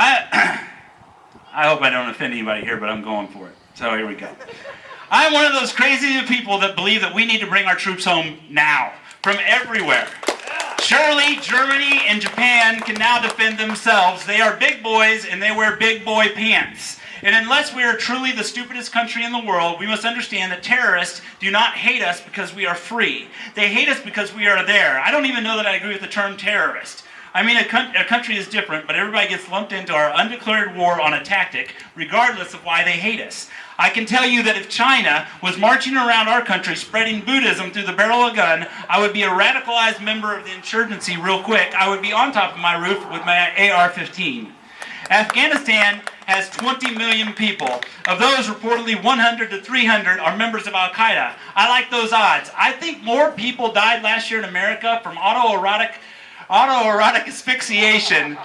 I hope I don't offend anybody here, but I'm going for it. So here we go. I'm one of those crazy people that believe that we need to bring our troops home now, from everywhere. Surely Germany and Japan can now defend themselves. They are big boys and they wear big boy pants. And unless we are truly the stupidest country in the world, we must understand that terrorists do not hate us because we are free. They hate us because we are there. I don't even know that I agree with the term terrorist. I mean, a country is different, but everybody gets lumped into our undeclared war on a tactic, regardless of why they hate us. I can tell you that if China was marching around our country spreading Buddhism through the barrel of a gun, I would be a radicalized member of the insurgency real quick. I would be on top of my roof with my AR-15. Afghanistan has 20 million people. Of those, reportedly 100 to 300 are members of Al-Qaeda. I like those odds. I think more people died last year in America from autoerotic asphyxiation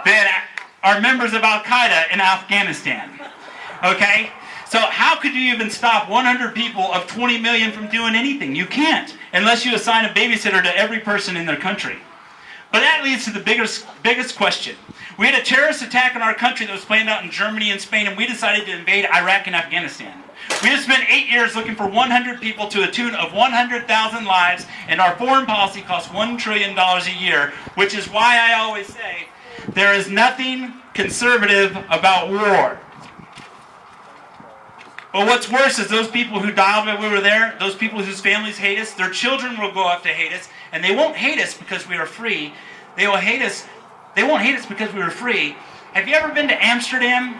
than are members of Al-Qaeda in Afghanistan. Okay? So how could you even stop 100 people of 20 million from doing anything? You can't, unless you assign a babysitter to every person in their country. But that leads to the biggest question. We had a terrorist attack on our country that was planned out in Germany and Spain, and we decided to invade Iraq and Afghanistan. We have spent 8 years looking for 100 people to a tune of 100,000 lives, and our foreign policy costs $1 trillion a year, which is why I always say there is nothing conservative about war. But what's worse is those people who died while we were there, those people whose families hate us, their children will grow up to hate us, and they won't hate us because we are free. They won't hate us because we were free. Have you ever been to Amsterdam?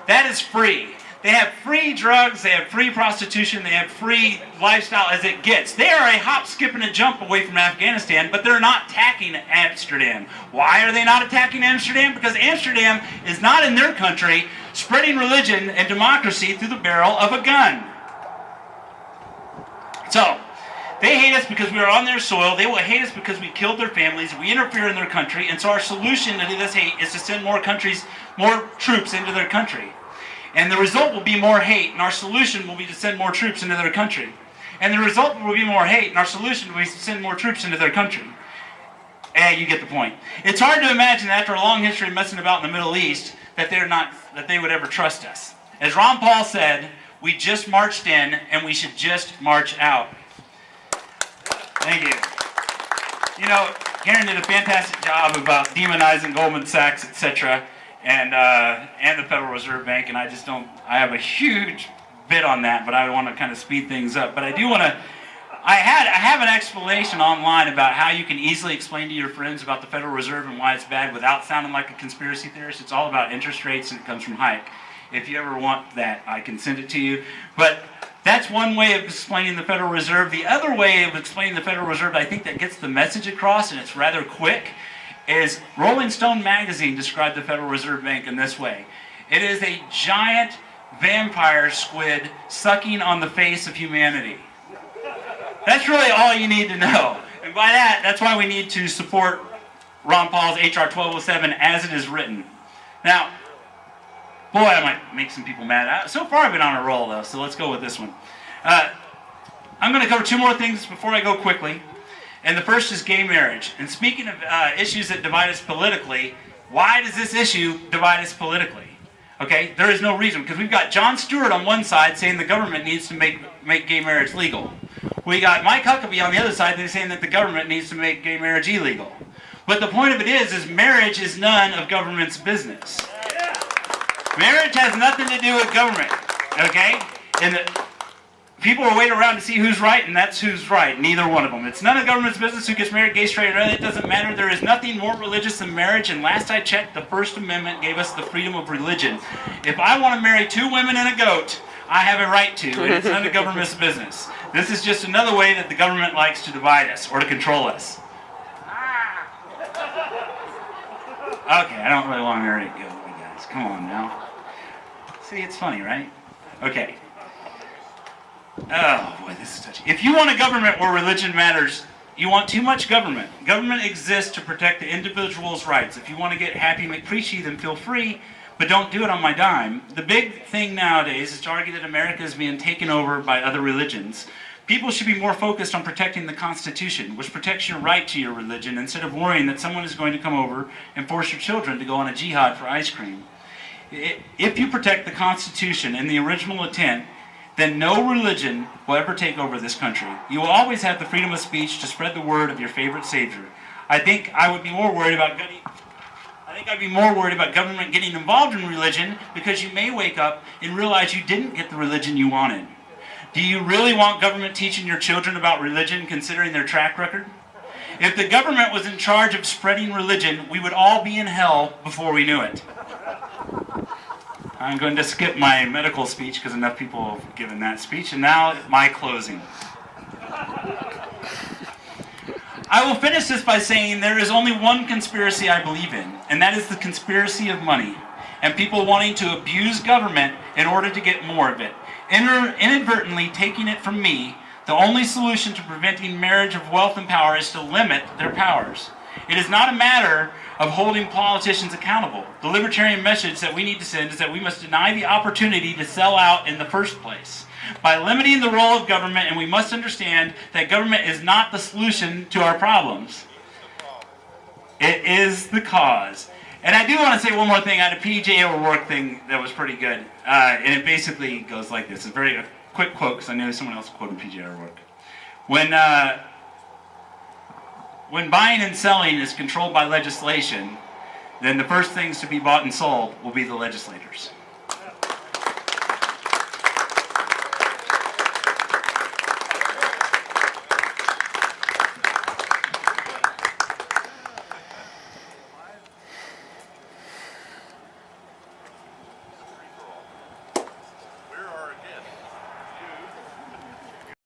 That is free. They have free drugs, they have free prostitution, they have free lifestyle as it gets. They are a hop, skip, and a jump away from Afghanistan, but they're not attacking Amsterdam. Why are they not attacking Amsterdam? Because Amsterdam is not in their country spreading religion and democracy through the barrel of a gun. So, they hate us because we are on their soil. They will hate us because we killed their families. We interfere in their country. And so our solution to this hate is to send more troops into their country. And the result will be more hate. And our solution will be to send more troops into their country. And the result will be more hate. And our solution will be to send more troops into their country. And you get the point. It's hard to imagine that after a long history of messing about in the Middle East that they would ever trust us. As Ron Paul said, we just marched in and we should just march out. Thank you. You know, Karen did a fantastic job about demonizing Goldman Sachs, etc., and the Federal Reserve Bank, and I have a huge bit on that, but I want to kind of speed things up. But I do want to, I have an explanation online about how you can easily explain to your friends about the Federal Reserve and why it's bad without sounding like a conspiracy theorist. It's all about interest rates, and it comes from Hayek. If you ever want that, I can send it to you. But that's one way of explaining the Federal Reserve. The other way of explaining the Federal Reserve, I think that gets the message across, and it's rather quick, is Rolling Stone magazine described the Federal Reserve Bank in this way. It is a giant vampire squid sucking on the face of humanity. That's really all you need to know. And by that, that's why we need to support Ron Paul's H.R. 1207 as it is written. Now, boy, I might make some people mad. So far I've been on a roll, though, so let's go with this one. I'm going to cover two more things before I go quickly. And the first is gay marriage. And speaking of issues that divide us politically, why does this issue divide us politically? Okay, there is no reason. Because we've got Jon Stewart on one side saying the government needs to make gay marriage legal. We got Mike Huckabee on the other side saying that the government needs to make gay marriage illegal. But the point of it is marriage is none of government's business. Marriage has nothing to do with government, okay? And people are waiting around to see who's right, and that's who's right, neither one of them. It's none of government's business who gets married, gay, straight, or other. It doesn't matter. There is nothing more religious than marriage, and last I checked, the First Amendment gave us the freedom of religion. If I want to marry 2 women and a goat, I have a right to, and it's none of government's business. This is just another way that the government likes to divide us or to control us. Okay, I don't really want to marry a goat, you guys. Come on now. See, it's funny, right? Okay. Oh, boy, this is touchy. If you want a government where religion matters, you want too much government. Government exists to protect the individual's rights. If you want to get Happy McPreachy, then feel free, but don't do it on my dime. The big thing nowadays is to argue that America is being taken over by other religions People should be more focused on protecting the Constitution, which protects your right to your religion, instead of worrying that someone is going to come over and force your children to go on a jihad for ice cream. If you protect the Constitution and the original intent, then no religion will ever take over this country. You will always have the freedom of speech to spread the word of your favorite savior. I think I would be more worried about government getting involved in religion, because you may wake up and realize you didn't get the religion you wanted. Do you really want government teaching your children about religion, considering their track record? If the government was in charge of spreading religion, we would all be in hell before we knew it. I'm going to skip my medical speech because enough people have given that speech, and now my closing. I will finish this by saying there is only one conspiracy I believe in, and that is the conspiracy of money, and people wanting to abuse government in order to get more of it. Inadvertently taking it from me, the only solution to preventing marriage of wealth and power is to limit their powers. It is not a matter of holding politicians accountable. The libertarian message that we need to send is that we must deny the opportunity to sell out in the first place by limiting the role of government, and we must understand that government is not the solution to our problems. It is the cause. And I do want to say one more thing. I had a P.J. O'Rourke thing that was pretty good. And it basically goes like this. It's a quick quote, because I know someone else quoted P.J. O'Rourke. When buying and selling is controlled by legislation, then the first things to be bought and sold will be the legislators.